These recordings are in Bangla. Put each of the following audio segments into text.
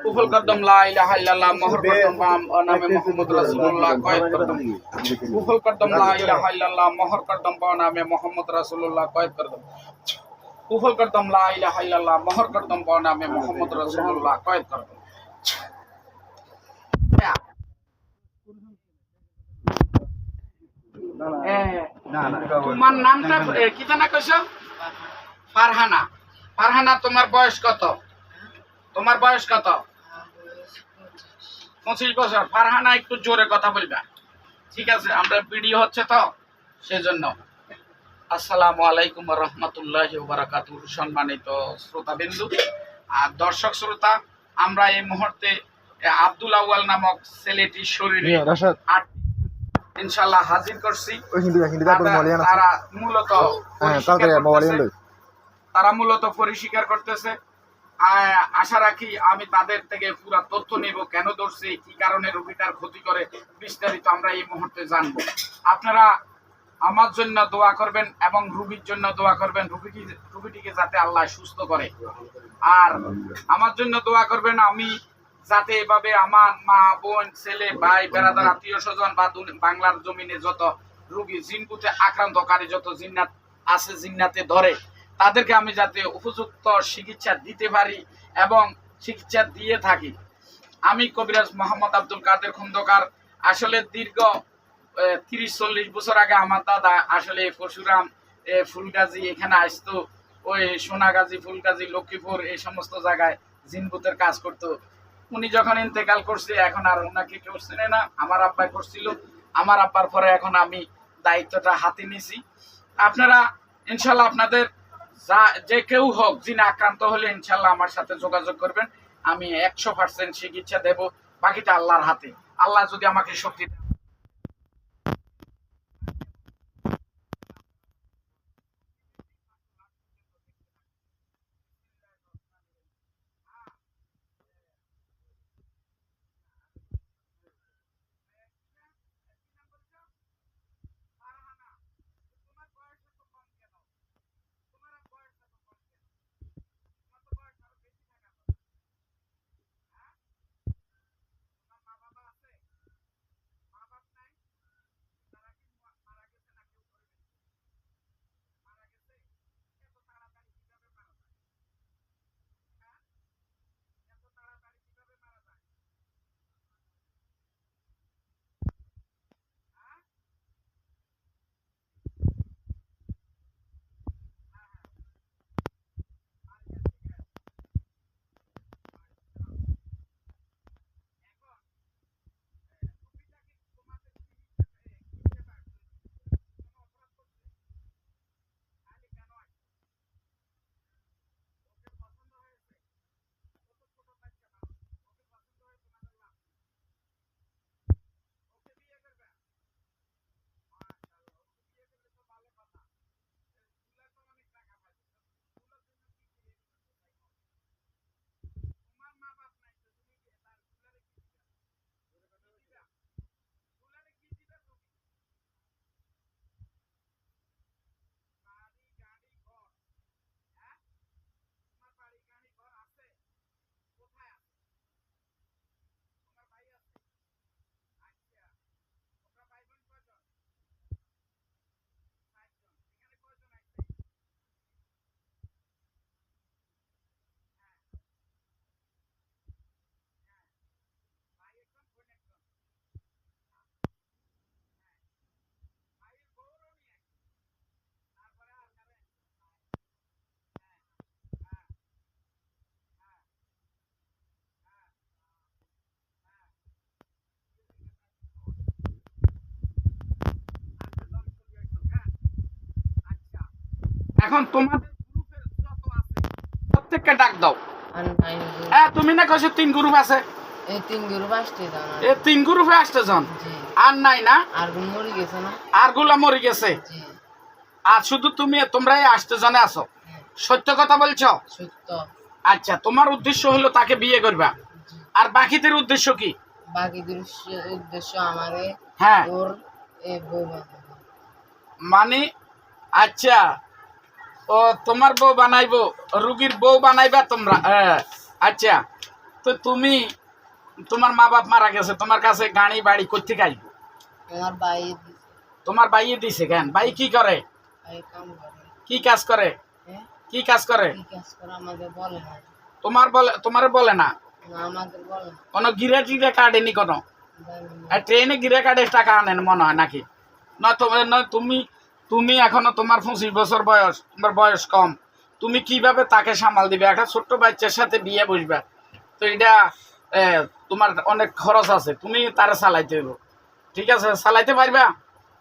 কুফল করদম লা ইলাহা ইল্লাল্লাহ মোহর করদম নামে মুহাম্মদ রাসূলুল্লাহ কয়েদ করদম কুফল করদম লা ইলাহা ইল্লাল্লাহ মোহর করদম নামে মুহাম্মদ রাসূলুল্লাহ কয়েদ করদম কুফল করদম লা ইলাহা ইল্লাল্লাহ মোহর করদম নামে মুহাম্মদ রাসূলুল্লাহ কয়েদ করদম। তোমার নামটা কি জানা কইছো? ফারহানা। ফারহানা, তোমার বয়স কত? তোমার বয়স কত? 25 বছর। ফারহানা, একটু জোরে কথা বলবা, ঠিক আছে? আমরা ভিডিও হচ্ছে তো সেজন্য। আসসালামু আলাইকুম ওয়া রাহমাতুল্লাহি ওয়া বারাকাতুহু। সম্মানিত শ্রোতাবিন্দু আর দর্শক শ্রোতা, আমরা এই মুহূর্তে আব্দুল আউয়াল নামক ছেলেটির শরীরে ইনশাআল্লাহ হাজির করছি। তারা মূলত পরিষ্কার করতেছে। আশা রাখি আমি তাদের থেকে পুরো তথ্য নেব, কেন ধরছে, কি কারণে রোগীটার ক্ষতি করে, বিস্তারিত আমরা এই মুহূর্তে জানবো। আপনারা আমার জন্য দোয়া করবেন এবং রোগীর জন্য দোয়া করবেন, রোগীটিকে যাতে আল্লাহ সুস্থ করে। আর আমার জন্য দোয়া করবেন আমি যাতে এভাবে আমার মা, বোন, ছেলে, ভাই, বেড়াদার, আত্মীয় স্বজন বা বাংলার জমিনে যত রোগী জিনকুতে আক্রান্তকারী যত জিন্নাত আছে, জিন্নাতে ধরে, তাদেরকে আমি যাতে উপযুক্ত চিকিৎসা দিতে পারি এবং চিকিৎসা দিয়ে থাকি। আমি কবিরাজ মোহাম্মদ আব্দুল কাদের খন্দকার। আসলে দীর্ঘ 30-40 বছর আগে আমার দাদা আসলে পরশুরাম ফুলগাজী এখানে আসতো, ওই সোনাগাজী, ফুলগাজী, লক্ষ্মীপুর এই সমস্ত জায়গায় জিনবুতের কাজ করতো। উনি যখন ইন্তেকাল করছে, এখন আর ওনাকে কেউ চেনে না। আমার আব্বাই করছিল, আমার আব্বার পরে এখন আমি দায়িত্বটা হাতে নিছি। আপনারা ইনশাল্লাহ আপনাদের যে কেউ হোক জিনে আক্রান্ত হলে ইনশাল্লাহ আমার সাথে যোগাযোগ করবেন। আমি 100% চিকিৎসা দেব, বাকিটা আল্লাহর হাতে। আল্লাহ যদি আমাকে শক্তি দেন। এখন তোমাদের গ্রুপে যত আছে প্রত্যেককে ডাক দাও। তুমি না কইছো 3 গ্রুপ আছে? এই 3 গ্রুপ আসতে জানা। এই 3 গ্রুপে আসতে জন। আর নাই না? আর গুলো মরে গেছে না? আর গুলো মরে গেছে। জি। আর শুধু তোমরাই আসতে জানে আছো। সত্য কথা বলছো? সত্য। আচ্ছা, তোমার উদ্দেশ্য হলো তাকে বিয়ে করবা। আর বাকিদের উদ্দেশ্য কি? বাকিদের উদ্দেশ্য আমারে হ্যাঁ ওর বউ বানাবো। মানে আচ্ছা, ও তোমার বউ বানাইবো, রুগীর বউ বানাইবা তোমরা? আচ্ছা, তো তুমি, তোমার মা বাপ মারা গেছে, তোমার কাছে গাড়ি বাড়ি কোথেকে আসবো? আমার ভাই দিছে। তোমার ভাইয়ে দিছে কেন? ভাই কি করে? ভাই কাম করে। কি কাজ করে? হ্যাঁ? কি কাজ করে? কি কাজ করে আমাদের বলে না। তোমারে বলে না? না, আমাদের বলে না। কোনো গিরে টিরে কাটেনি কোনো? জানি না। আর ট্রেনে গিরে কাটে টাকা আনেন মনে হয় নাকি? না তুমি, তুমি এখনো তোমার 25 বছর বয়স, তোমার বয়স কম, তুমি কিভাবে তাকে সামাল দিবে? একটা ছোট্ট বাচ্চার সাথে বিয়ে বসবে, তো এটা তোমার অনেক খরচ আছে, তুমি তারা চালাইতে হইব। ঠিক আছে, চালাইতে পারবা?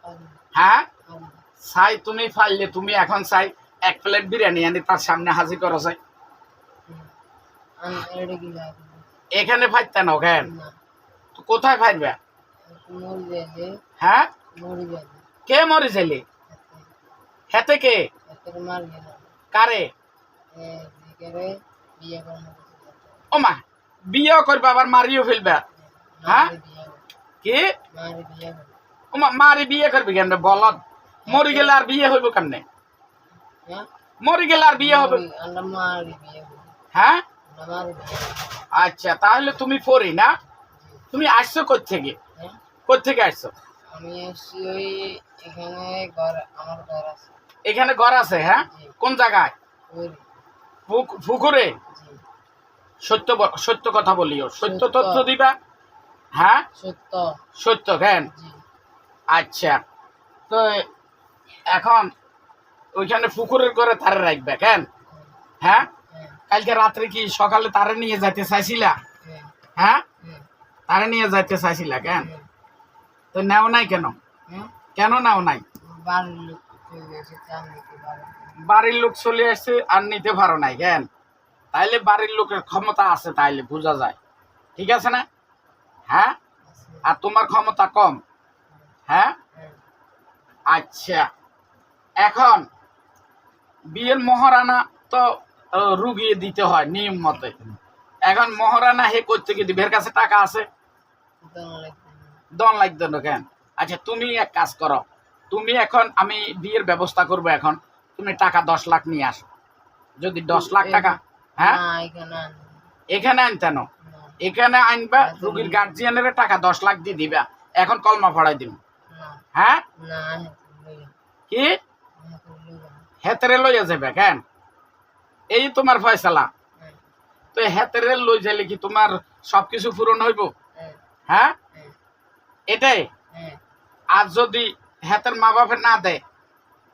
পারি না, হ্যাঁ, পারি না। চাই তুমি পারলে তুমি এখন চাই 1 প্লেট বিরিয়ানি আনি তার সামনে হাজির করো চাই। হুম। আমি এটা কি লাগে? এখানে ফাইতে না কেন? না, তো কোথায় ফাইবে? মরে যাইলে, হ্যাঁ, মরে যাইলে। কে মরে যাইলে? এতে, হেতে কে? এতে মার গেল। কারে? দিকে বিয়ে করানো ও মা, বিয়েও করবে আবার মারিও ফেলবে? হ্যাঁ? মারে বিয়ে করে। কি? মারে বিয়ে করে। ও মা, মারি বিয়ে করবি কেন বলদ? মরি গেলে আর বিয়ে হইব কেমনে? হ্যাঁ? মরি গেলে আর বিয়ে হবে? আমরা মারে বিয়ে করে। হ্যাঁ, আমরা মারে বিয়ে করে। আচ্ছা, তাহলে তুমি পড়ি না? তুমি আসছো কোত্থেকে? হ্যাঁ? কোত্থেকে আসছো? আমি এসছি ওই এখানে ঘর, আমার ঘর আছে। এখানে ঘর আছে? হ্যাঁ, জি। কোন জায়গায়? ওই, পুকুরে? জি। সত্য কথা বলিও, সত্য সত্য। তথ্য দিবা। হ্যাঁ, সত্য। সত্য কেন? জি। আচ্ছা, তো এখন ওইখানে পুকুরের করে তারে রাখবে কেন? হ্যাঁ, হ্যাঁ, কালকে রাত্রে কি সকালে তারে নিয়ে যাইতে চাইছিলা? হ্যাঁ, হ্যাঁ, হ্যাঁ, তারে নিয়ে যাইতে চাইছিলা কেন? হ্যাঁ, তো নেও নাই কেন? হ্যাঁ। কেন নেও নাই? বাড়ির লোক চলে এসেছে, আমি নিতে পারি না। বাড়ির লোক চলে আসছে আর নিতে পারো নাই কেন? তাইলে বাড়ির লোকের ক্ষমতা আছে, তাইলে বোঝা যায়। ঠিক আছে না? হ্যাঁ, আছে। আর তোমার ক্ষমতা কম। হ্যাঁ, হ্যাঁ, আচ্ছা, এখন বিয়ের মহারানা তো রুগিয়ে দিতে হয় নিয়ম মতে। এখন মহারানা হে করতে গিয়ে দিবে, এর কাছে টাকা আছে? দোনো লাগবে না। দন লাগবে না কেন? আচ্ছা, তুমি এক কাজ করো, তুমি এখন, আমি বিয়ের ব্যবস্থা করবো, এখন তুমি টাকা 10 লাখ নিয়ে আসো। যদি 10 লাখ টাকা, হ্যাঁ, না, এখানে আনবো এখানে আনতে না, না। এখানে আনবা, রুগীর গার্জিয়ানের টাকা 10 লাখ দিয়ে দিবা, এখন কলমা পড়াই দিব। না, হ্যাঁ, না, হেতে লইয়া, কি? হেতে লইয়া না। হেতেরে লইয়া যাবে কেন? এই তোমার ফয়সালা। হ্যাঁ, তো হেতেরে লই যাইলে কি তোমার সবকিছু পূরণ হইব? হ্যাঁ, হ্যাঁ, হ্যাঁ, এটাই। হ্যাঁ, আর যদি হেতের মা বাপে না দেয়,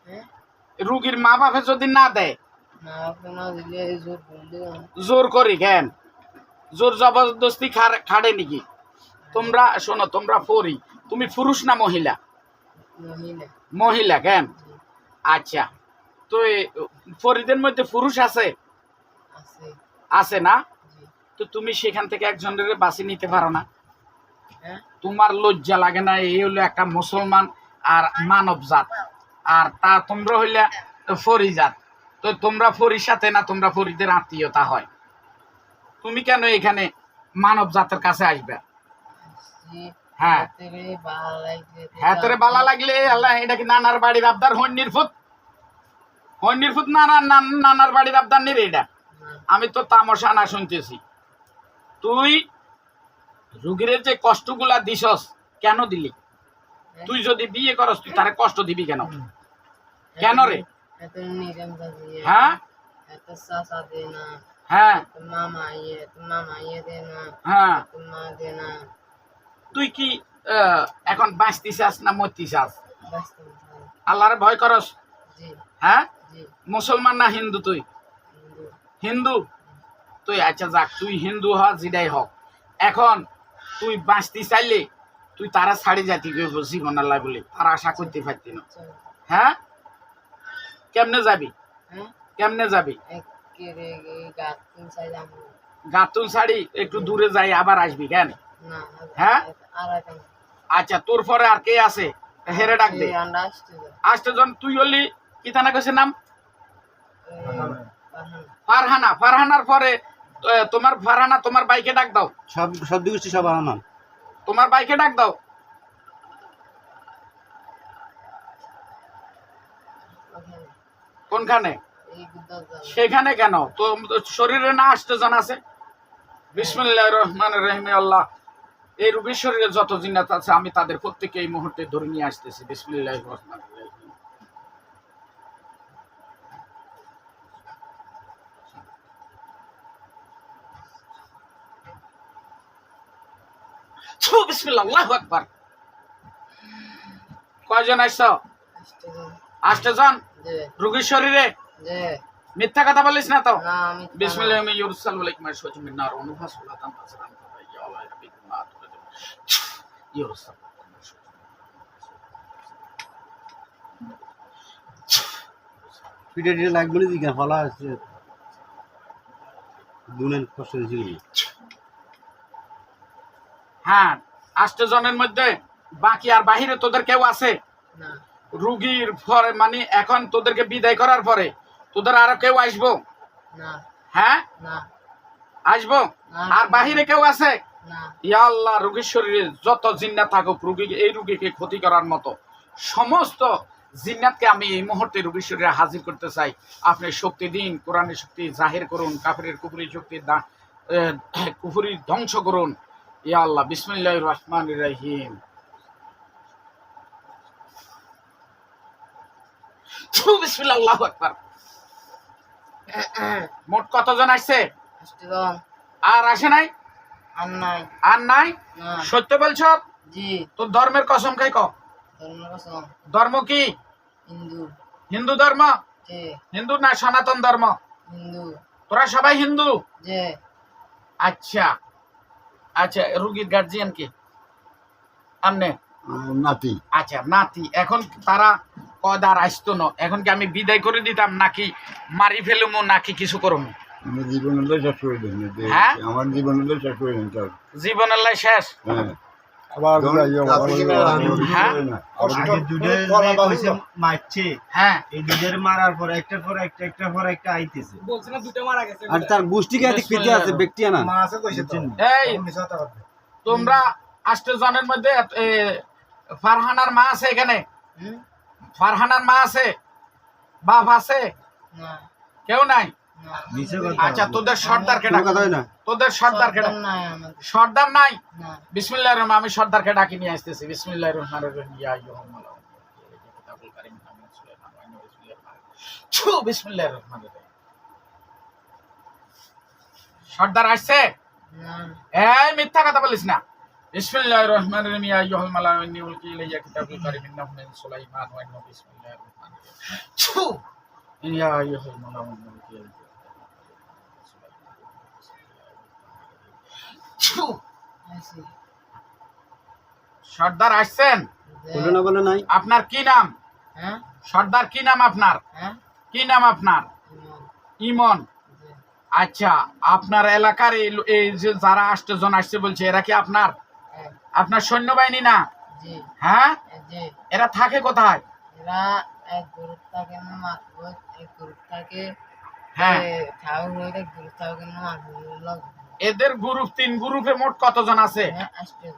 হ্যাঁ। রুগীর মা বাপে যদি না দেয়, না, আপনি না দিলে জোর করে দিও না। জোর করি কেন? জোর জবরদস্তি খাড়ে নাকি? তোমরা শোনো, তোমরা পরি, তুমি পুরুষ না মহিলা? মহিলা। মহিলা কেন? জি, আচ্ছা, তো পরিদের মধ্যে পুরুষ আছে? আছে। আছে না? জি। তো তুমি সেখান থেকে একজনের বাঁচি নিতে পারো না? হ্যাঁ? তোমার লজ্জা লাগে না? এই হলো একটা মুসলমান আর মানব জাত, আর তা তোমরা হইলে ফরি জাত। তো তোমরা ফরির সাথে না, তোমরা ফরিদের আত্মীয়তা হয়, তুমি কেন এখানে মানব জাতের কাছে আসবে? জি। হ্যাঁ, হাতেরে ভালো লাগলে তো হ্যাঁ, তোরে বালা লাগলে আল্লাহ, এটা কি নানার বাড়ির আবদার? হন্যির ফুত নানার বাড়ির আবদার নেই রে এটা। না। আমি তো তামাশা না শুনতেছি। তুই রুগীর যে কষ্টগুলা দিছস, কেন দিলি? হ্যাঁ? তুই যদি বিয়ে করস, তুই তারে কষ্ট দিবি কেন? কেন রে? এত নিজাম দিয়ে। হ্যাঁ, এত চাচা দে না। হ্যাঁ, এত মামা ইয়ে দে না। হ্যাঁ। এত মা দে না। তুই কি এখন বাঁচতি চাস না মরতি চাস? ব্যস্ত থাক। আল্লাহরে ভয় করস? জি, হ্যাঁ, জি। মুসলমান না হিন্দু? তুই হিন্দু। হিন্দু? তুই আচ্ছা যাক, তুই হিন্দু হ, যেটাই হোক, এখন তুই বাঁচতি চাইলে তুই তারা ছাড়ি যাতি জীবন আল্লাহ বলে, তার আশা করতে পারতি না। চল। হ্যাঁ, কেমনে যাবি? হ্যাঁ? কেমনে যাবি? একেরে গাছ তিন সাইড আমি। গাতুন শাড়ি একটু দূরে যাই, আবার আসবি কেন? না। হ্যাঁ? আর একটা না। আচ্ছা, তোর পরে আর কে আছে? হেরে ডাক দে। এই আন্ডা আসছে যা। আসতে জন তুই হলি কি থানা কেছে নাম? পাহান। ফারহানা। ফারহানার পরে তোমার ফারহানা, তোমার বাইকে ডাক দাও, সব দিকে সব আমার তোমার বাইকে ডাক দাও। ওখানে। কোনখানে? এই দরজা। সেখানে কেন? তো শরীরে না আসতে জন আছে? বিসমিল্লাহির রহমানির রহিম। আল্লাহ, এই রোগীর শরীরে যত জিন্নাত আছে আমি তাদের প্রত্যেককে এই মুহূর্তে ধরে নিয়ে আসতেছি। বিসমিল্লাহির রহমানির রহিম। বিসমিল্লাহ, আল্লাহু আকবার। কয়জন আসছো? 8 জন। রোগীর শরীরে মিথ্যা কথা বলিস না তো? না আমি বিসমিল্লাহ ইউরসাল আলাইকুম আশওয়াজু মিন নার ওয়া নুফাস ওয়া লাতাম তাসরান ফাইয়া আল্লাহ রাব্বিকুম আতুকাতুম ইউরসাল। পিঠে টিঠে লাগবে না দিকে ফলা আছে দুনের কষ্ট ছিল। হ্যাঁ, 8 জনের মধ্যে বাকি আর বাহিরে তোদের কেউ আছে? না রুগীর পরে মানে এখন তোদেরকে বিদায় করার পরে তোদের আরো কেউ আসবো? না হ্যাঁ না আসবো। না। আর বাহিরে কেউ আছে? না ইয়া আল্লাহ, রুগীর শরীরে যত জিন্নাত থাকুক, এই রুগীকে ক্ষতি করার মতো সমস্ত জিন্নাতকে আমি এই মুহূর্তে রুগীর শরীরে হাজির করতে চাই। আপনি শক্তি দিন, কোরআনের শক্তি জাহির করুন, কাফিরের কুফরি শক্তি কুফরি ধ্বংস করুন। ইয়া আল্লাহ, বিসমিল্লাহির রহমানির রহিম। বিসমিল্লাহ, আল্লাহু আকবার। মোট কতজন আসছে? 8 জন। আর আসে নাই? আর নাই। আর নাই? না সত্য বলছ? জি তোর ধর্মের কসম খাই ক। ধর্ম কসম। ধর্ম কি? হিন্দু। হিন্দু ধর্ম? জি হিন্দু না সনাতন ধর্ম? হিন্দু। তোরা সবাই হিন্দু? জি আচ্ছা আচ্ছা, রুগীর গার্জিয়ান কি? আমনে? নাতি। আচ্ছা, নাতি। এখন তারা কদার আসতো না, এখন কি আমি বিদায় করে দিতাম নাকি মারি ফেলুমো নাকি কিছু করবো? আমি জীবনের শেষ করে দিন। হ্যাঁ? আমার জীবনের শেষ করে দিন। জীবনের লাই শেষ? হ্যাঁ, আবার হ্যাঁ মারছে হ্যাঁ। এই দুধের মারার পর একটার পর একটা আইতেছে আর তার গোষ্ঠী জ্ঞাতিক পেতে আছে ব্যক্তি না এই তোমরা 8 জনের মধ্যে ফারহানার মা আছে এখানে? হুম? ফারহানার মা আছে? বাপ আছে? না কেউ নাই? না নিচে আচ্ছা, তোদের সর্দার কেডা? কথা হয় না। তোদের সর্দার কেডা? সন্তান নাই আমাদের। সর্দার নাই? না বিসমিল্লাহির রহমানির রহিম। আমি সর্দারকে ডাকি নিয়ে আসতেছি। বিসমিল্লাহির রহমানির রহিম। ইয়া আইয়ুহাল মালাউ কিতাবুল কারীম মিন সুলাইমান ওয়া ইন্নাহু বিসমিল্লাহির রহমানির রহিম। সর্দার আসছে? না এই মিথ্যা কথা বলিস না। বিসমিল্লাহির রহমানির রহিম। ইয়া আইয়ুহাল মালাউ ইন্নী উলকি ইলাইয়া কিতাবুল কারীম মিন সুলাইমান ওয়া ইন্নাহু বিসমিল্লাহির রহমানির রহিম। ইয়া আইয়ুহাল মালাউ ইন্নী উলকি ইলাইয়া আসি। সর্দার আসছেন? জি। বলে নাই আপনার কি নাম? হ্যাঁ সর্দার কি নাম আপনার? হ্যাঁ কি নাম আপনার? ইমন। ইমন। জি আচ্ছা, আপনার এলাকার এই যে যারা 8 জন আসছে বলছে, এরা কি আপনার হ্যাঁ আপনার সৈন্যবাহিনী না? জি হ্যাঁ। জি এরা থাকে কোথায়? এরা এক গ্রুপ থাকে না মাতবত, এক গ্রুপ থাকে হ্যাঁ। ঠাকুর হইতে এক গ্রুপ থাকে না মাতবত। এদের গ্রুপ 3 গ্রুপে মোট কতজন আছে? হ্যাঁ 8 জন।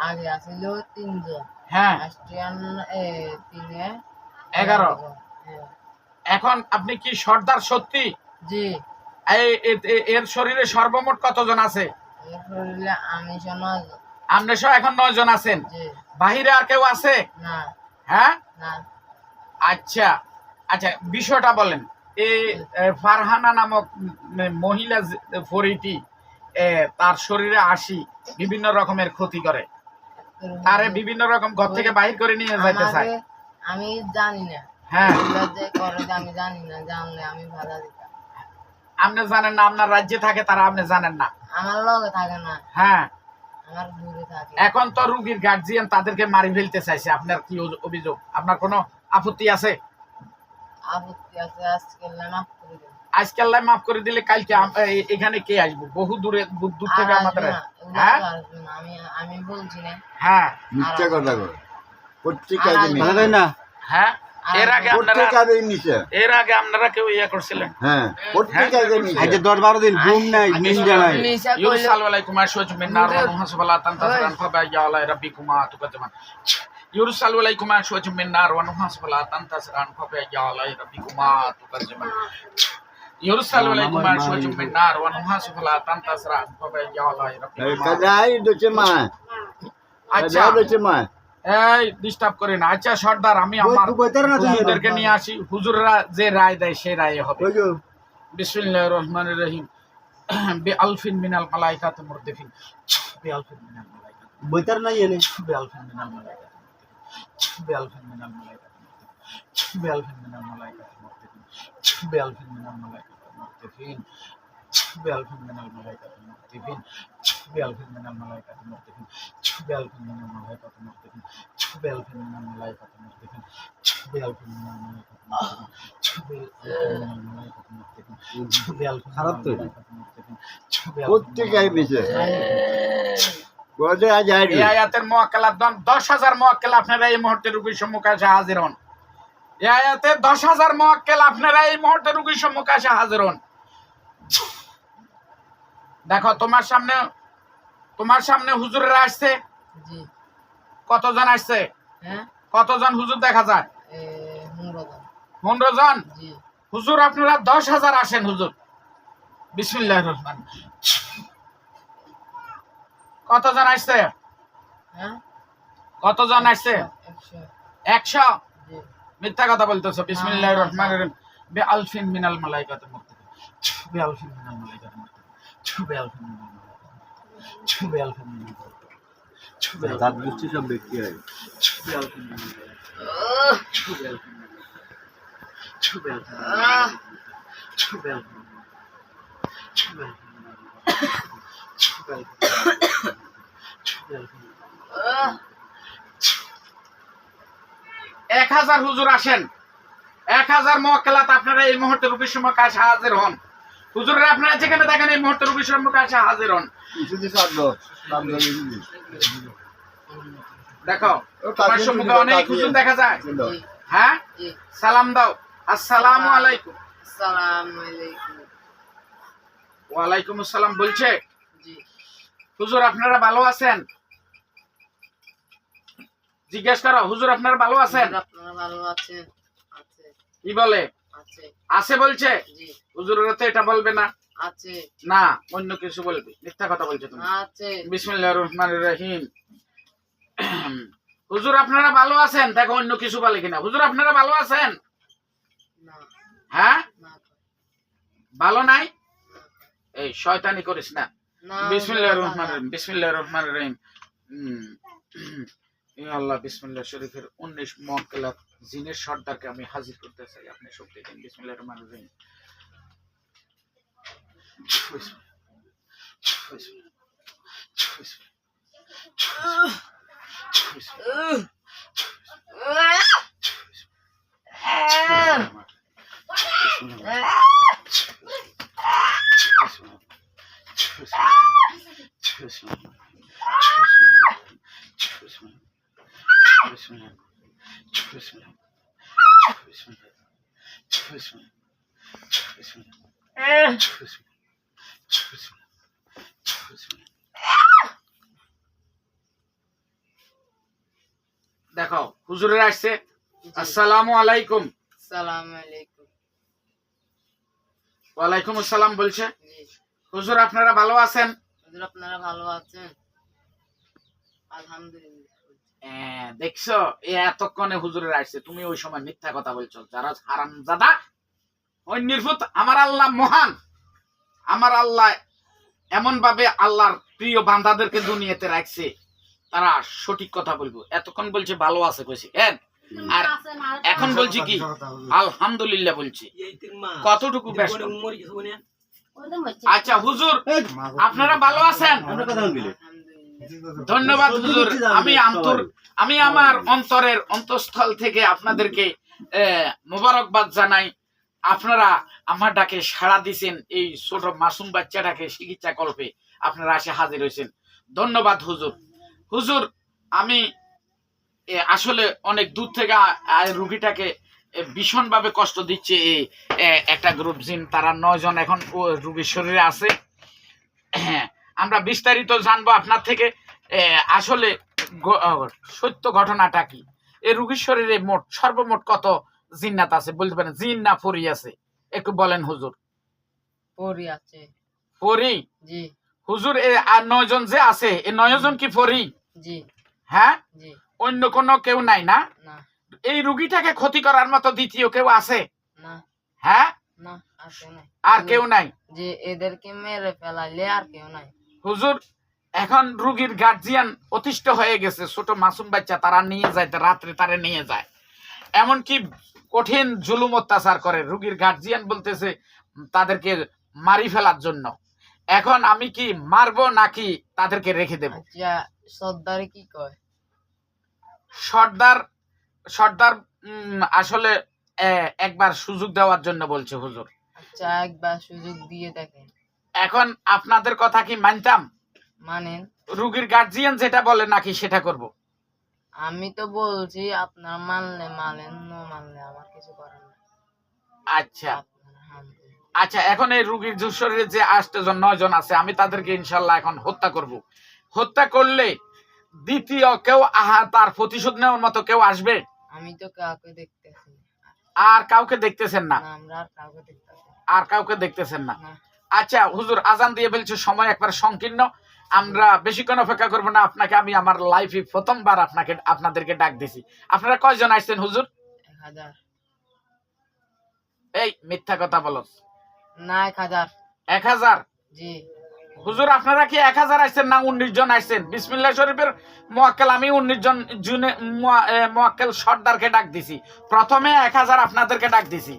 আগে আসিল 3 জন। হ্যাঁ, আষ্টিয়ান 3 11। হ্যাঁ এখন আপনি কি সর্দার সত্যি? জি এর শরীরে সর্বমোট কতজন আছে? এর শরীরে আমি শোনা। আপনি সহ এখন 9 জন আছেন। জি বাহিরে আর কেউ আছে? না হ্যাঁ। না আচ্ছা আচ্ছা, বিষয়টা বলেন। এই ফারহানা নামক মহিলা ফরিটি তার শরীরে 80 বিভিন্ন রকমের ক্ষতি করে, তারে বিভিন্ন রকম ঘর থেকে বাহির করে নিয়ে যাইতে চায়। আমাকে আমি জানি না। হ্যাঁ। এগুলা যে করে যে আমি জানি না, জানলে আমি বাধা দিতাম। আপনি জানেন না? আপনার রাজ্যে থাকে তারা, আপনি জানেন না? আমার লগে থাকে না, হ্যাঁ। আমার দূরে থাকে। এখন তো রুগীর গার্জিয়ান তাদেরকে মারি ফেলতে চাইছে। আপনার কি অভিযোগ? আপনার কোনো আপত্তি আছে? আপত্তি আছে, আজকে মাফ করে দেন। আজকে আল্লাহ মাফ করে দিলে কালকে এখানে কে আসবো? বহু দূর থেকে আর আমাদের। আসবে না, এগুলা হ্যাঁ আর আসবে না। আমি বলছি না। হ্যাঁ মিথ্যা কথা কর। পত্রিকায় আর ভালো হয় না হ্যাঁ। এর আগে আপনারা কেউ ইয়া করছিলেন? হ্যাঁ, পত্রিকায় আজ 10-12 দিন ঘুম নাই নিন্দা নাই মিশা কইলে ইউরসাল আলাইকুম আশওয়াজু মিন নার ওয়া মুহাসাবালা তানতাসরান ফাবাইয়া আলাই রাব্বিকুমা তুকাজ্জামান। ইউরসাল আলাইকুম আশওয়াজু মিন নার ওয়া মুহাসাবালা তানতাসরান ফাবাইয়া আলাই রাব্বিকুমা তুকাজ্জামান। يرسل عليكم شوج من نار ونحاس فلا تنتصر فبأي آلاء ربكما Kadai doce mai. আচ্ছা Kadai doce mai. এই ডিস্টার্ব করে না। আচ্ছা সর্দার, আমি আমার তুই বইতে না তুই হুজুরদেরকে নিয়ে আসি, হুজুররা যে রায় দেয় সেই রায় হবে। ওই গো বিসমিল্লাহির রহমানির রহিম। বিআলফিন মিনাল মালাইকাতি মুরদিফিন, বিআলফিন মিনাল মালাইকাতি, বইতার নাই এনে বিআলফিন মিনাল মালাইকাতি, বিআলফিন মিনাল মালাইকাতি, বিআলফিন মিনাল মালাইকাতি মুরদিফিন, বিআলফিন মিনাল মালাইকাতি মুরদিফিন, বিআলফিন মিনাল মালাইকাতি মুরদিফিন, বিআলফিন মিনাল মালাইকাতি মুরদিফিন, বিআলফিন মিনাল মালাইকাতি মুরদিফিন, বিআলফিন মিনাল মালাইকাতি মুরদিফিন, বিআলফিন মিনাল মালাইকাতি মুরদিফিন, খারাপ তো প্রত্যেক আইতেছে কোথায় আজ আইডি এই আয়াতের মুআক্কালাত 10,000 মুআক্কাল আপনারা এই মুহূর্তে রোগীর সম্মুখে এসে হাজির হন। এই আয়াতে 10,000 মুআক্কাল আপনারা এই মুহূর্তে রোগীর সম্মুখে এসে হাজির হন। দেখো তোমার সামনে হুজুরেরা আসছে। জি। কতজন আসছে? হ্যাঁ। কতজন হুজুর দেখা যায়? 15 জন। 15 জন। জি। হুজুর আপনারা 10,000 আসেন হুজুর। বিসমিল্লাহির রহমান। কতজন আসছে? হ্যাঁ। কতজন আসছে? 100। 100। জি। মিথ্যা কথা বলতেছো। বিসমিল্লাহির রহমানির রহিম। বিআলফিন মিনাল মালাইকাতি মুরদিফিন, বিআলফিন মিনাল মালাইকাতি মুরদিফিন, বিআলফিন মিনাল মালাইকাতি, বিআলফিন মিনাল মালাইকাতি, দাঁত বুঝছি সব ব্যক্তি হয় বিআলফিন মিনাল মালাইকাতি, বিআলফিন মিনাল মালাইকাতি, বিআলফিন মিনাল মালাইকাতি, বিআলফিন 1000 হুজুর আসেন। 1000 মুআক্কালাত আপনারা এই মুহূর্তে রোগীর সম্মুখে এসে হাজির হন। হুজুররা আপনারা যেখানে দেখেন এই মুহূর্তে রোগীর সম্মুখে এসে হাজির হন। শুধু সাদো দেখো তোমার সম্মুখে অনেক হুজুর দেখা যায়। জি। হ্যাঁ, জি। সালাম দাও। আসসালামু আলাইকুম। আসসালামু আলাইকুম। ওয়ালাইকুম আসসালাম বলছে। জি। হুজুর আপনারা ভালো আছেন? জিজ্ঞেস করো, হুজুর আপনারা ভালো আছেন? হুজুর, আপনারা ভালো আছেন? আছে। কি বলে? আছে। আছে বলছে। জি। হুজুরেরা তো এটা বলবে না। আছে। না, অন্য কিছু বলবে। মিথ্যা কথা বলছো তুমি। আছে। বিসমিল্লাহির রহমানির রহিম। হুজুর আপনারা ভালো আছেন? দেখো অন্য কিছু বলে কিনা। হুজুর আপনারা ভালো আছেন? না। হ্যাঁ, না। ভালো নাই। এই শয়তানি করিস না। না। বিসমিল্লাহির রহমানির রহিম। বিসমিল্লাহির রহমানির রহিম। ইয়া আল্লাহ, বিসমিল্লাহ শরীফের 19 মুআক্কালাত জিনের সর্দারকে আমি হাজির করতে চাই। আপনি শক্তি দিন। বিসমিল্লাহির রহমানির রহিম। দেখো হুজুরের আসছে। আসসালামু আলাইকুম। আসসালামু আলাইকুম। ওয়ালাইকুম আসসালাম বলছে। জি। হুজুর আপনারা ভালো আছেন? হুজুর, আপনারা ভালো আছেন? আলহামদুলিল্লাহ। দেখছো, এতক্ষণে হুজুরের আসছে, তুমি ওই সময় মিথ্যা কথা বলছো। যারা হারামজাদা, ওই নির্ভূত। আমার আল্লাহ মহান। আমার আল্লাহ এমন ভাবে আল্লাহর প্রিয় বান্দাদেরকে দুনিয়াতে রাখছে, তারা সঠিক কথা বলবো। এতক্ষণ বলছে ভালো আছে কইছি, হ্যাঁ, আর এখন বলছি কি আলহামদুলিল্লাহ বলছি। কতটুকু ব্যস্ত? আচ্ছা হুজুর আপনারা ভালো আছেন? আমরা কথা বলবি ধন্যবাদ হুজুর। আমি আমার অন্তরের অন্তঃস্থল থেকে আপনাদেরকে মোবারকবাদ জানাই। আপনারা আমার ডাকে সাড়া দিছেন। এই ছোট মাসুম বাচ্চাটাকে চিকিৎসা কল্পে আপনারা এসে হাজির হয়েছেন। ধন্যবাদ হুজুর। হুজুর আমি আসলে অনেক দূর থেকে রুগীটাকে ভীষণ ভাবে কষ্ট দিচ্ছে এই একটা গ্রুপ জিন। তারা 9 জন এখন রুগীর শরীরে আছে। আমরা বিস্তারিত জানবো আপনার থেকে। আসলে সত্য ঘটনাটা কি? এই রুগীর শরীরে সর্বমোট কত জিন্নাত আছে বলতে পারেন? জিন না ফরি আছে একটু বলেন হুজুর। পরি আছে। ফরি? জি হুজুর এ আর 9 জন যে আছে এই 9 জন কি ফরি? জি হ্যাঁ, জি অন্য কোনো কেউ নাই না? না এই রুগীটাকে ক্ষতি করার মতো দ্বিতীয় কেউ আছে? না হ্যাঁ, না আছে না। আর কেউ নাই? যে এদেরকে মেরে ফেলাইলে আর কেউ নাই। হুজুর এখন রুগীর গার্জিয়ান অতিষ্ঠ হয়ে গেছে, ছোট মাসুম বাচ্চা, তারা নিয়ে যায়, রাত্রে তারে নিয়ে যায়, এমনকি কঠিন জুলুম অত্যাচার করে। রুগীর গার্জিয়ান বলতেছে তাদেরকে মারি ফেলার জন্য। এখন আমি কি মারবো নাকি তাদেরকে রেখে দেব? আচ্ছা সর্দারে কি কয়? সর্দার সর্দার আসলে একবার সুযোগ দেওয়ার জন্য বলছে হুজুর। আচ্ছা একবার সুযোগ দিয়ে দেখেন। এখন আপনাদের কথা কি মানতাম? মানেন? রুগীর গার্জিয়ান যেটা বলে নাকি সেটা করব? আমি তো বলছি আপনার মানলে মানেন, না মানলে আমার কিছু করার নাই। আচ্ছা আপনারা হাম দিন। আচ্ছা, এখন এই রুগীর শরীরে যে 8 জন 9 জন আছে, আমি তাদেরকে ইনশাল্লাহ এখন হত্যা করব। হত্যা করলে দ্বিতীয় কেউ তার প্রতিশোধ নেওয়ার মতো কেউ আসবে? আমি তো কাউকে দেখতেছি না। আর কাউকে দেখতেছেন না? না, আমরা আর কাউকে দেখতেছি না। আর কাউকে দেখতেছেন না? না। আচ্ছা হুজুর, আজান দিয়ে ফেলছে, সময় একবার সংকীর্ণ, আমরা বেশিক্ষণ অপেক্ষা করব না। আপনাকে আমি আমার লাইফে প্রথমবার আপনাদেরকে ডাক দিছি। আপনারা কয়জন আসছেন হুজুর? 1000 এই মিথ্যা কথা বলো না 1000 1000? জি হুজুর আপনারা কি 1000 আসছেন না 19 জন আসছেন? বিসমিল্লাহ শরীফের মুয়াক্কেল আমি 19 জন মুয়াক্কেল সর্দারকে ডাক দিছি। প্রথমে 1000 আপনাদেরকে ডাক দিছি।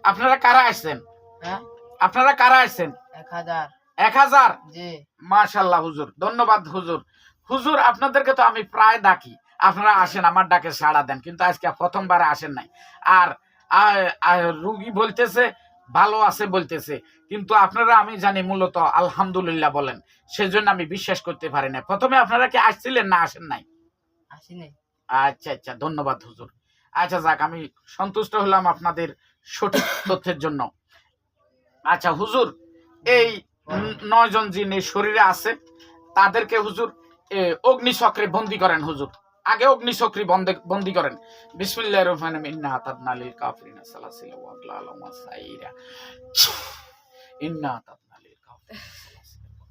আপনারা কারা আসছেন? হ্যাঁ আপনারা কারা আসছেন? 1000 1000? জি মাশাআল্লাহ হুজুর, ধন্যবাদ হুজুর। হুজুর আপনাদেরকে তো আমি প্রায় ডাকি, আপনারা আসেন, আমার ডাকে সাড়া দেন, কিন্তু আজকে প্রথমবার আসেন নাই। আর রুগী বলতেছে ভালো আছে বলতেছে, কিন্তু আপনারা আমি জানি মূলত আলহামদুলিল্লাহ বলেন, সেজন্য আমি বিশ্বাস করতে পারি না। প্রথমে আপনারা কি আসছিলেন না আসেন নাই? আসি নাই। আচ্ছা আচ্ছা, ধন্যবাদ হুজুর। আচ্ছা যাক, আমি সন্তুষ্ট হলাম আপনাদের সঠিক তথ্যের জন্য। আচ্ছা হুজুর, এই 9 জন জিন এই শরীরে আছে, তাদেরকে হুজুর অগ্নিচক্রে বন্দী করেন। হুজুর আগে অগ্নিচক্রে বন্দী করেন। বিসমিল্লাহির রহমানির রহিম। ইন্না আতাদনা লিল কাফিরিনা সালাসিলা ওয়া আগলালা ওয়া সাইরা। ইন্না আতাদনা লিল কাফিরিনা সালাসিলা ওয়া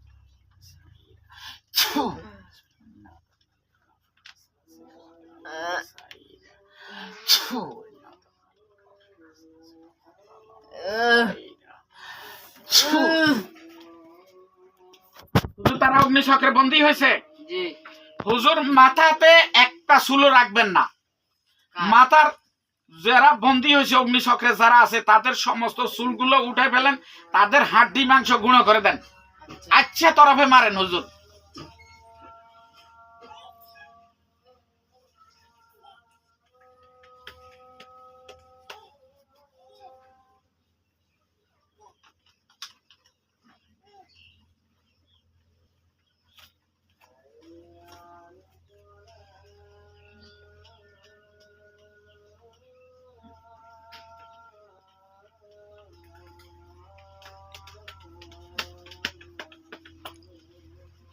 হুজুর তারা অগ্নিচক্রে বন্দী হয়েছে। জি হুজুর মাথাতে একটা চুলও রাখবেন না। মাথার যারা বন্দী হয়েছে অগ্নিচক্রে যারা আছে তাদের সমস্ত চুলগুলো উঠে ফেলেন, তাদের হাড্ডি মাংস গুঁড়ো করে দেন। আচ্ছা তরফে মারেন হুজুর।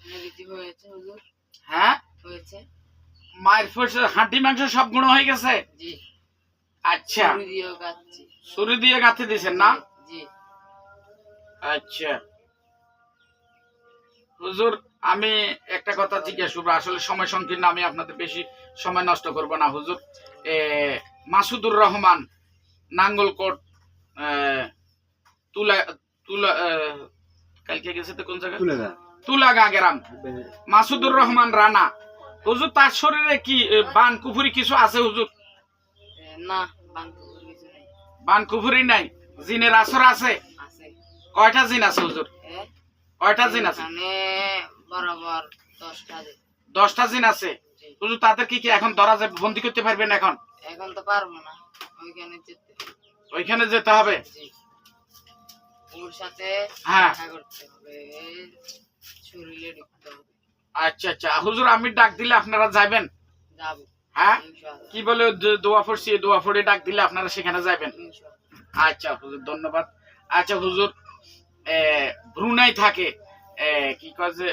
মেরিটি হয়েছে হুজুর, হ্যাঁ হয়েছে। মায়ের ফসে হাড্ডি মাংস সব গুঁড়ো হয়ে গেছে। জি আচ্ছা ছুরি দিয়েও কাটছি। ছুরি দিয়ে গাঁথে দিয়েছেন না? জি আচ্ছা হুজুর, আমি একটা কথা জিজ্ঞেস করবো, আসলে সময় সংকীর্ণ, আমি আপনাদের বেশি সময় নষ্ট করব না। হুজুর মাসুদুর রহমান নাঙ্গলকোট তুলা তুলা কালকে গেছে তো কোন জায়গায়, তুলাগা গ্রাম, মাসুদুর রহমান রানা। হুজুর তার শরীরে কি বান কুফুরি কিছু আছে হুজুর? না বাংকুর কিছু নেই। বান কুফুরি নাই, জিনের আসর আছে? আছে। কয়টা জিন আছে হুজুর? কয়টা জিন আছে? এখানে বরাবর 10টা জিন। 10টা জিন আছে হুজুর। তাদের কি এখন ধরা যাবে, বন্দি করতে পারবেন? এখন তো পারবো না, ওইখানে যেতে হবে। ওর সাথে হ্যাঁ দেখা করতে হবে, শরীরে ঢুকতে হবে। আচ্ছা আচ্ছা হুজুর, আমি ডাক দিলে আপনারা যাবেন? যাবো হ্যাঁ ইনশাআল্লাহ। কি বলে দোয়া পড়ছি, দোয়া পড়ে ডাক দিলে আপনারা সেখানে যাবেন? ইনশাআল্লাহ। আচ্ছা হুজুর ধন্যবাদ। আচ্ছা হুজুর, ব্রুনাই থাকে কি কয় যে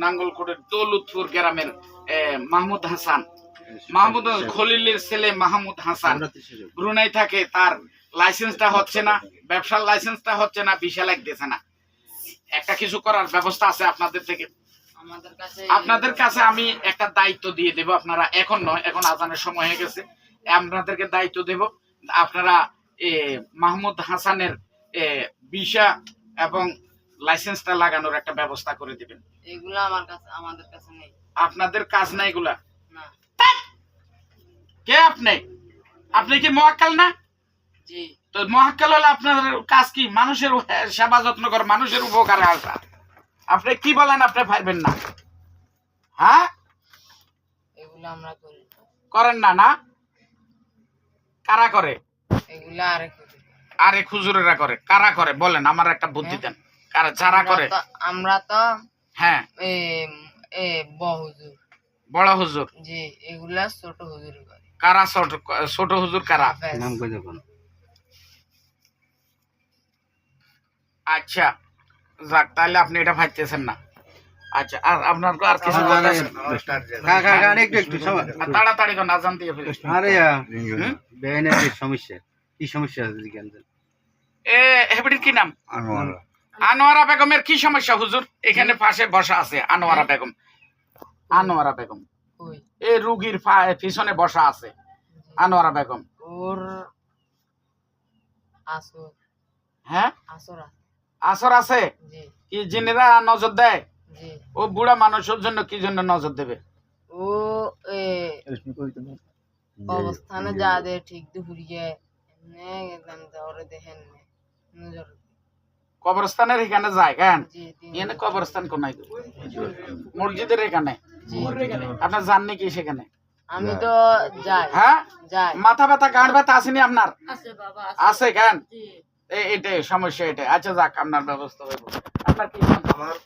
নাঙ্গলকোটের দৌলতপুর গ্রামের মাহমুদ হাসান, মাহমুদ খলিলের ছেলে মাহমুদ হাসান ব্রুনাই থাকে। তার লাইসেন্সটা হচ্ছে না, ব্যবসার লাইসেন্সটা হচ্ছে না, ভিসা লাগতেছে না। একটা কিছু করার ব্যবস্থা আছে আপনাদের থেকে? আমাদের কাছে আপনাদের কাছে আমি একটা দায়িত্ব দিয়ে দেব, আপনারা এখন নয়, এখন আজানের সময় হয়ে গেছে, আপনাদেরকে দায়িত্ব দেব, আপনারা মাহমুদ হাসানের ভিসা এবং লাইসেন্সটা লাগানোর একটা ব্যবস্থা করে দিবেন। এগুলো আমাদের কাছে নেই। আপনাদের কাজ না এগুলা? না। কে আপনি? আপনি কি মোয়াক্কেল না? জি। তো মোয়াক্কেল হলে আপনার কাজ কি? মানুষের সেবা যত্ন করে, মানুষের উপকারে আসা। আপনি কি বলেন আপনি পারবেন না? হ্যাঁ, এগুলো আমরা করি না। করেন না? না, কারা করে? এগুলো আরে হুজুরেরা করে। কারা করে বলেন, আমার একটা বুদ্ধি দেন। কারা যারা করে? আমরা তো হ্যাঁ, বহুজুর। বড় হুজুর। জি, এগুলা ছোট হুজুর করে। কারা ছোট হুজুর কারা? নাম কই দেখুন। আচ্ছা, যাক, তাহলে আপনি এটা ভাবতেছেন না। আচ্ছা, আর আপনার আর কিছু কথা আছে? একটু সময়। আর তাড়াতাড়ি কোন আজান দিয়ে ফেলিস। আরে বেনের সমস্যা কি সমস্যা আছে জিজ্ঞান দেন। হেবড়ির কি নাম? আনোয়ারা বেগমের কি সমস্যা হুজুর? এখানে পাশে বসা আছে আনোয়ারা বেগম। আনোয়ারা বেগম কই? এই রুগীর পিছনে বসা আছে আনোয়ারা বেগম। ওর আসর। হ্যাঁ, আসর আছে। আসর আছে? জি। কি জিনেরা নজর দেয়? জি। ও বুড়া মানুষের জন্য কি জন্য নজর দেবে? ও অবস্থানে যা দে ঠিক দুপুরিয়ে এমনি গেলাম ওরে দেখেন নজর। কবরস্থানের এখানে যায় কেন? জি। এখানে কবরস্থান কোনায়? মসজিদের এখানে। আপনার জাননি কি সেখানে? আমি তো যাই। হ্যাঁ, যাই। মাথা ব্যথা গাঁট ব্যথা আসেনি আপনার? আছে বাবা, আছে কেন? জি। এটাই সমস্যা, এটাই। আচ্ছা, যাক, আপনার ব্যবস্থা হইব। আপনার কি নাম? আমার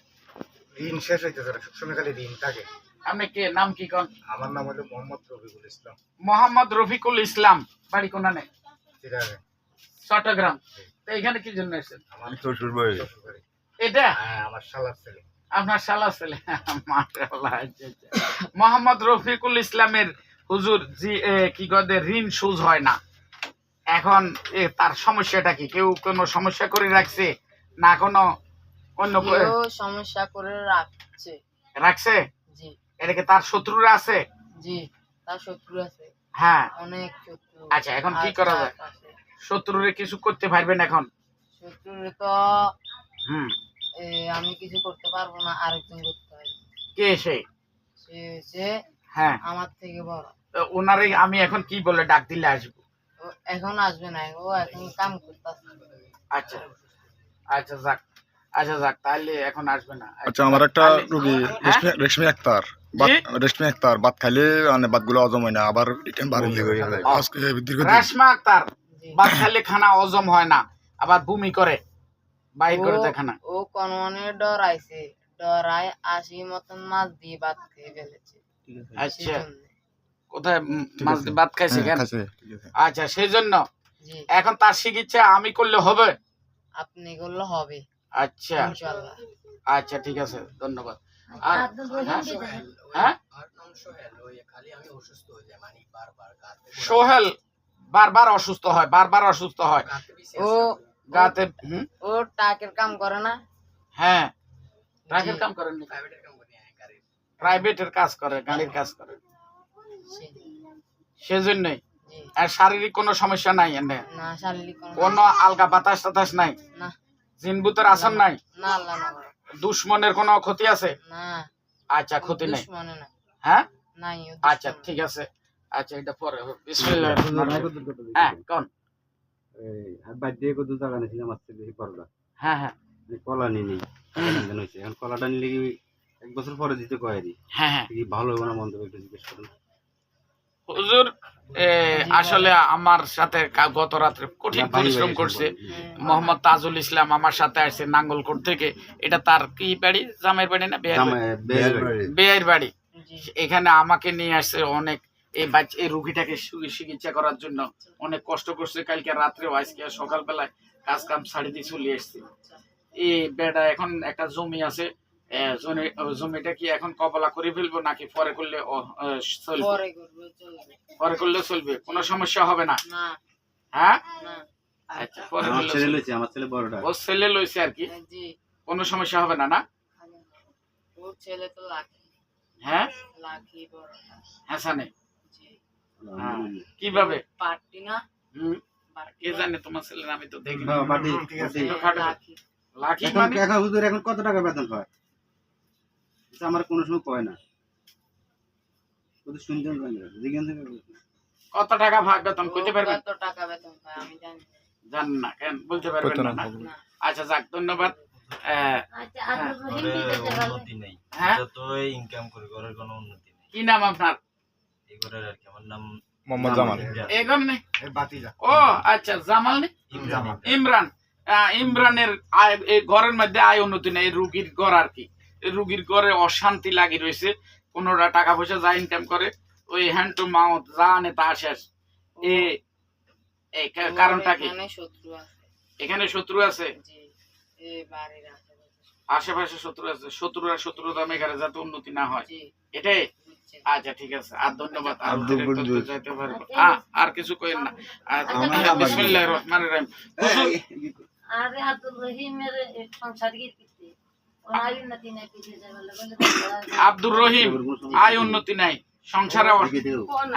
ঋণ শেষ হইতেছে না, সবসময় খালি ঋণ থাকে। আপনি কে, নাম কি কোন? আমার নাম হলো মোহাম্মদ রফিকুল ইসলাম। মোহাম্মদ রফিকুল ইসলাম। বাড়ি কোনানে? চিটাগাং। চট্টগ্রাম। তো এখানে কি জন্য এসেছেন? আমার শ্বশুর বাড়ি। এটা হ্যাঁ, আমার শালার ছেলে। আপনার শালা ছেলে? মাশাআল্লাহ। আচ্ছা, আচ্ছা। মোহাম্মদ রফিকুল ইসলামের হুজুর জি কি গদে ঋণ সুজ হয় না। এখন তার সমস্যাটা কি? কেউ কোনো সমস্যা করে রাখছে না কোনো অন্য কেউ সমস্যা করে রাখছে? জি। এটাকে তার শত্রুরা আছে? জি, তার শত্রু আছে। হ্যাঁ। অনেক শত্রু। আচ্ছা, এখন কি করা যায়? শত্রুরে কিছু করতে পারবেন এখন? শত্রুরে তো আমি কিছু করতে পারবো না, আরেকজন করতে হয়। কে সে? সে হচ্ছে হ্যাঁ, আমার থেকে বড়। ওনারে আমি এখন কি বলে ডাক দিলে আসবো? ও এখন আসবে না, ও এখন কাম করতেছে। আচ্ছা, আচ্ছা, যাক, আচ্ছা, যাক, তাহলে এখন আসবে না। আচ্ছা, আমার একটা রোগী রেশমি আক্তার, রেশমি আক্তার ভাত খাইলে মানে ভাতগুলো হজম হয় না, আবার রেশমা আক্তার ভাত খাইলে খানা হজম হয় না, আবার বমি করে, বাইর করে দেয় খানা। ও কনমনে ডরাইছে, ডরায় 80 মতন মাছ দিয়ে ভাত খেয়ে ফেলেছে। আচ্ছা, কোথায় মাছ দিয়ে ভাত খাইছে কেন? আচ্ছা, সেই জন্য এখন তার চিকিৎসা আমি করলে হবে? আপনি করলে হবে। আচ্ছা, ইনশাআল্লাহ। আচ্ছা, ঠিক আছে, ধন্যবাদ। আর হ্যাঁ, সোহেল বারবার অসুস্থ হয়, বারবার অসুস্থ হয়। ও গাতে ও টাকের কাম করে না? হ্যাঁ, ট্রাকের কাম করেন, প্রাইভেটের কাজ করে, গাড়ির কাজ করে, সেজন্যই। আর শারীরিক কোনো সমস্যা নাই? না, শারীরিক কোনো আলগা বাতাস টাতাস নাই? না। জিনভূতের আসর নাই? না, আল্লাহ না। দুশ্মনের কোনো ক্ষতি আছে? না। আচ্ছা, ক্ষতি নাই। দুশ্মনে না। হ্যাঁ, নাই। আচ্ছা, ঠিক আছে। আচ্ছা, এটা পরে হবে। বিসমিল্লাহির রহমানির রহিম। হ্যাঁ, কোন? এই বাদ দিয়ে কত টাকা নিয়েছিলাম আজকে দেখি করলা। হ্যাঁ, হ্যাঁ, কলা নিয়ে নেই, এখন কলাটা নিলে কি 1 বছর পরে দিতে কয়েরি? হ্যাঁ, হ্যাঁ। কি ভালো হবে না মন্দ হবে একটু জিজ্ঞেস করুন। হুজুর, আসলে আমার সাথে গত রাত্রে কঠিন পরিশ্রম করছে মোহাম্মদ তাজুল ইসলাম, আমার সাথে আসছে নাঙ্গলকোট থেকে। এটা তার কি বাড়ি? জামাইয়ের বাড়ি না বেয়ের বাড়ি? এখানে আমাকে নিয়ে আসছে অনেক এই রুগীটাকে চিকিৎসা করার জন্য। অনেক কষ্ট করছে কালকে রাত্রেও, আজকে সকালবেলায় কাজ কাম ছাড়ি দিয়ে চলে আসছে। এই বেড়া এখন একটা জমি আছে, জমিটা কি এখন কবলা করে ফেলবো নাকি পরে করলে চলবে? পরে করলে চলবে, কোনো সমস্যা হবে না? হ্যাঁ, আচ্ছা, পরে আমার ছেলে লইছে, আমার ছেলে বড়টা। ও ছেলে লইছে আর কি। কোনো সমস্যা হবে না? না, ওর ছেলে তো লাকি, হ্যাঁ লাকি বড়। হাসানে, জি, হ্যাঁ, কিভাবে? পার্টি না, হুম, পার্টি কে জানে তোমার ছেলের, আমি তো দেখি হ্যাঁ, বাটি, ঠিক আছে। বাটি। তো খাটে। লাকি। লাকি এখন মানে এখন হুজুর এখন কত টাকা বেতন পায়? এটা আমার কোনো সময় কয় না। শুধু শুনতে পাই না, যেখান থেকে কত টাকা ভাগ বেতন কইতে ও পারবেন? কত টাকা বেতন পায় আমি জানি না। জানেন না, কেন বলতে পারবেন কত না? না? না? না, আচ্ছা, যাক, ধন্যবাদ। উন্নতি নেই, হ্যাঁ, যতই ইনকাম করি ঘরের কোনো উন্নতি নেই। কি নাম আপনার? এই ঘরের আর কি, আমার নাম মোহাম্মদ জামাল। এগম নেই? এই বাতিজা ও আচ্ছা, জামাল নেই? ইমরান। ইমরান। ইমরানের আয়, এই ঘরের মধ্যে আয় উন্নতি নেই, রুগীর ঘর আর কি। এই রুগীর ঘরে অশান্তি লাগি রয়েছে, কোনোটা টাকা পয়সা যা ইনকাম করে ওই হ্যান্ড টু মাউথ যা আনে তা শেষ। এই কারণটা কি? এখানে শত্রু আছে। এখানে শত্রু আছে, জি, এই বাড়ির আশেপাশে। আশেপাশে শত্রু আছে, শত্রুরা শত্রুতা মেঘারে যাতে উন্নতি না হয়, জি, এটাই। বুঝছেন। আচ্ছা, ঠিক আছে, আর ধন্যবাদ। আর আব্দুল অতিরিক্ত কুদ্দুস। তো যাইতে পারবো। আর কিছু কইেন না। বিসমিল্লাহির রহমানির রহিম। হুজুর, আরে আব্দুল রহিমের সংসার গিয়ে ওনার উন্নতি নাই পিছিয়ে যায় বলে বলে আব্দুর রহিম আয় উন্নতি নাই, সংসারে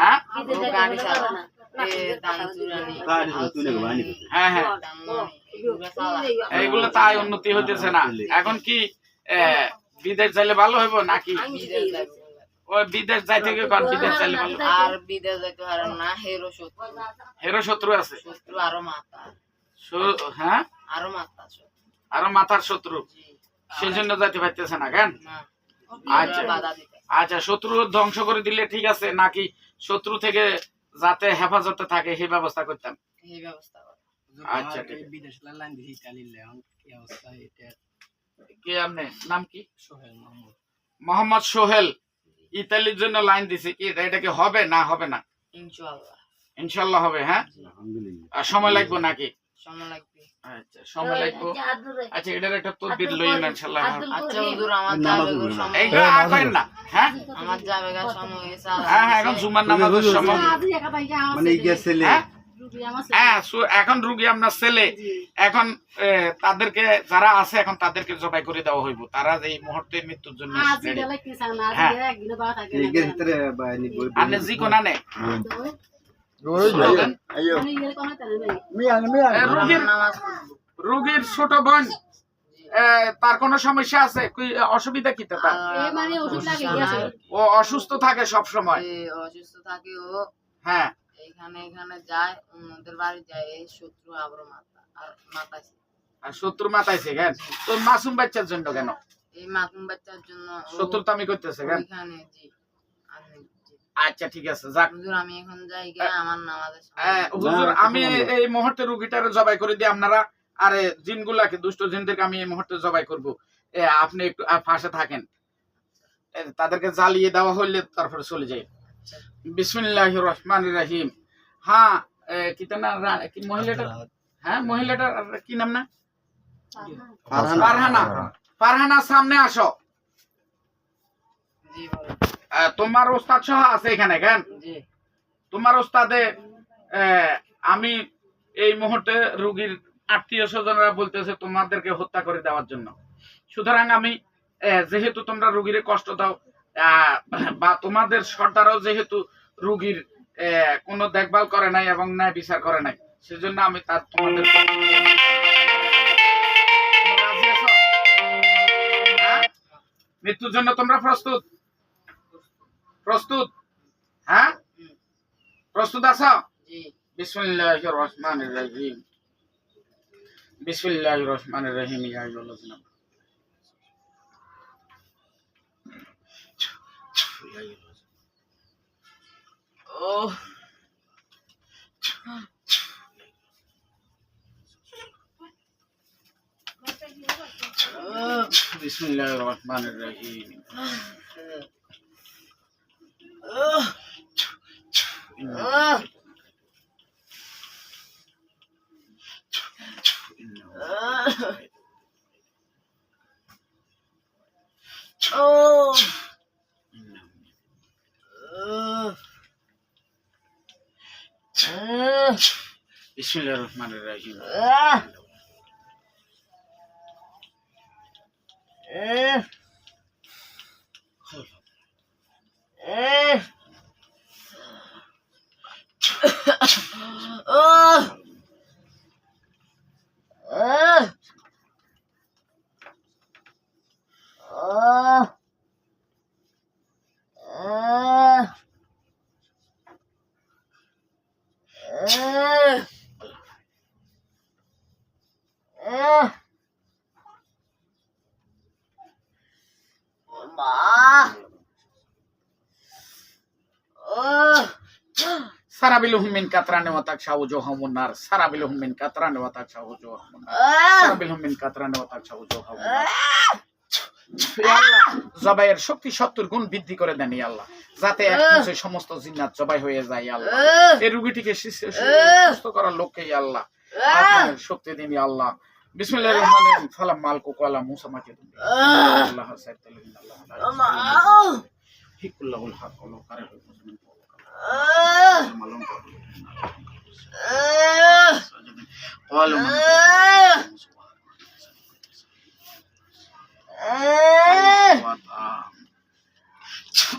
হ্যাঁ ও গাড়ি চালায় না, এ দান চুরানি, গাড়ি তুলে গো বানি করতে। হ্যাঁ হ্যাঁ, দানমনি, এগুলো চালায়। এইগুলো তো আয় উন্নতি হইতেছে না। এখন কি বিদেশ যাইলে ভালো হইব নাকি? বিদেশ যাইবো। ওই বিদেশ যাইতে গিয়ে কার বিদেশ যাইলে ভালো? আর বিদেশ যাইতে পারেন না, হেরো শত্রু, হেরো শত্রু আছে? শত্রু আরো মাথা, হ্যাঁ, আরো মাথা শত্রু। আরো মাথার শত্রু, জি, সেজন্য যাইতে পারতেছে না কেন? না, আচ্ছা। বাধা দিতে। আচ্ছা, শত্রু ধ্বংস করে দিলে ঠিক আছে, নাকি শত্রু থেকে যাতে হেফাজতে থাকে সেই ব্যবস্থা করতাম? এই ব্যবস্থা করে। আচ্ছা, ঠিক আছে। কে আপনি, নাম কি? মোহাম্মদ সোহেল ইতালির জন্য লাইন দিছে, কি এটা কি হবে না হবে না? ইনশাআল্লাহ, ইনশাল্লাহ হবে। হ্যাঁ, আলহামদুলিল্লাহ। আর সময় লাগবে নাকি? সময় লাগবে। আচ্ছা, সময় লাগবে। আচ্ছা, এটার একটা তদবির লইন ইনশাল্লাহ। আচ্ছা হুজুর, আমার নামাজ যাবে গো পড়বে না। সময়, এইগুলো আর করেন না। হ্যাঁ আমার যাবে গো সময় হয়েছে। হ্যাঁ হ্যাঁ, এখন জুমার নামাজের সময়। মানে এই গ্যাস ছেলে হ্যাঁ হ্যাঁ, এখন রুগী আপনার ছেলে, এখন তাদেরকে যারা আছে এখন তাদেরকে জবাই করে দেওয়া হইব, তারা যে এই মুহূর্তে মৃত্যুর জন্য হ্যাঁ। এই গ্যাস ভিতরে বানি বই আপনি জি কোনা নে আইও মিয়ান মিয়ান রুগীর নামাজ পড়বো। রুগীর ছোট বোন, তার কোনো সমস্যা আছে কি, অসুবিধা কি তার? ও অসুস্থ থাকে সব সময়। যে অসুস্থ থাকে ও হ্যাঁ, এখানে এখানে যায়, অন্যদের বাড়ি যায়, এই শত্রু আবার মাথা আর মাথা। আর শত্রু মাথাইছে কেন? তো মাসুম বাচ্চার জন্য কেন এই মাতুম বাচ্চার জন্য ও শত্রুতামি করতেছে কেন? ওইখানে। জি, আমি জি। আচ্ছা, ঠিক আছে, যাক। হুজুর, আমি এখন যাই গিয়ে আমার নামাজের হুজুর, আমি এই মুহূর্তে রুগীটারে জবাই করে দিই, আপনারা আরে জিনগুলাকে, দুষ্ট জিনদেরকে আমি এই মুহূর্তে জবাই করব। আপনি একটু পাশে থাকেন, তাদেরকে জ্বালিয়ে দেওয়া হইলে তারপরে চলে যাই। বিসমিল্লাহির রহমানির রহিম। হ্যাঁ, কি তার নাম? কি মহিলাটা? হ্যাঁ, মহিলাটার কি নাম না? ফারহানা। ফারহানা, সামনে আসো। জি বলেন। তোমার ওস্তাদ সহ আছে এখানে কেন? জি, তোমার ওস্তাদে আমি এই মুহূর্তে রুগীর আত্মীয় স্বজনরা বলতেছে তোমাদেরকে হত্যা করে দেওয়ার জন্য। সুতরাং আমি যেহেতু তোমরা রুগীর কষ্ট দাও, বা তোমাদের সর্দারও যেহেতু রুগীর কোনো দেখভাল করে নাই এবং ন্যায় বিচার করে নাই, সেজন্য আমি তার তোমাদের রাজি আছো? হ্যাঁ? মৃত্যুর জন্য তোমরা প্রস্তুত? প্রস্তুত? হ্যাঁ, প্রস্তুত আছো? জি। বিসমিল্লাহির রহমানির রহিম। বিসমিল্লাহির রহমানির রহিম। ইয়া আইয়ুহাল্লাযিনা ও বিসমিল্লাহির রহমানির রহিম। বিসমিল্লাহির রহমানির রহিম। Sarabiluhum min katrane wa takshaw wujuhahum nar. Sarabiluhum min katrane wa takshaw wujuhahum nar. Sarabiluhum min katrane wa takshaw wujuhahum nar. হে আল্লাহ, জবাইয়ের শক্তি 70 গুণ বৃদ্ধি করে দেন ইয়া আল্লাহ, যাতে এক মুহূর্তে সমস্ত জিন্নাত জবাই হয়ে যায় ইয়া আল্লাহ। এই রোগীটিকে সুস্থ করার লক্ষ্যে ইয়া আল্লাহ আপনার শক্তি দিন ইয়া আল্লাহ। বিসমিল্লাহির রহমানির রহিম। ফালাম মালকু কালা মুসা মাকে দিন আল্লাহ সাইতালিন আল্লাহ হিকুল্লাহুল হক ওয়া কারাহুল মুসলিমিন মালুম قالوا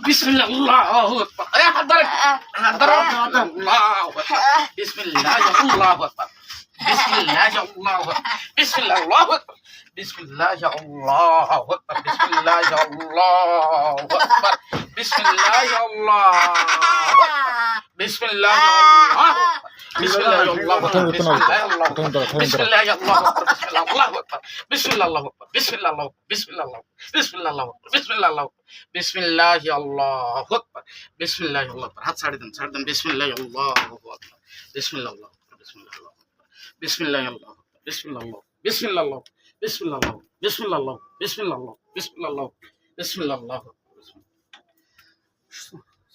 بسم الله الله اكبر يا حضرتك الله اكبر بسم الله الله اكبر بسم الله الله اكبر بسم الله الله اكبر بسم الله الله اكبر بسم الله الله اكبر بسم الله الله اكبر بسم الله الله بسم الله الله اكبر بسم الله الله اكبر بسم الله الله اكبر بسم الله الله اكبر بسم الله الله اكبر بسم الله الله بسم الله الله بسم الله الله بسم الله الله اكبر بسم الله الله اكبر হাত ছাড় দেন بسم الله الله اكبر بسم الله الله اكبر بسم الله الله بسم الله الله بسم الله الله بسم الله الله بسم الله الله بسم الله الله بسم الله الله بسم الله الله بسم الله الله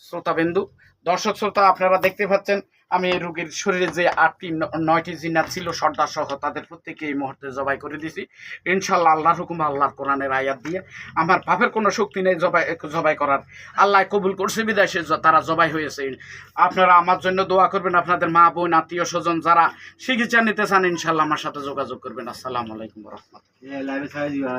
শ্রোতাবিন্দু, দর্শক শ্রোতা, আপনারা দেখতে পাচ্ছেন আমি এই রোগীর শরীরে যে 8টি-9টি জিন্নাত ছিল সর্দার সহ তাদের প্রত্যেককে এই মুহূর্তে জবাই করে দিয়েছি ইনশাআল্লাহ। আল্লাহর হুকুম, আল্লাহর কোরআনের আয়াত দিয়ে আমার পাপের কোনো শক্তি নেই জবাই করার। আল্লাহ কবুল করছে বিদায় সে তারা জবাই হয়েছে। আপনারা আমার জন্য দোয়া করবেন, আপনাদের মা বোন আত্মীয় স্বজন যারা চিকিৎসা নিতে চান ইনশাআল্লাহ আমার সাথে যোগাযোগ করবেন। আসসালামু আলাইকুম ওয়া রাহমাতুল্লাহ। লাইভে ছাড়াই দিবা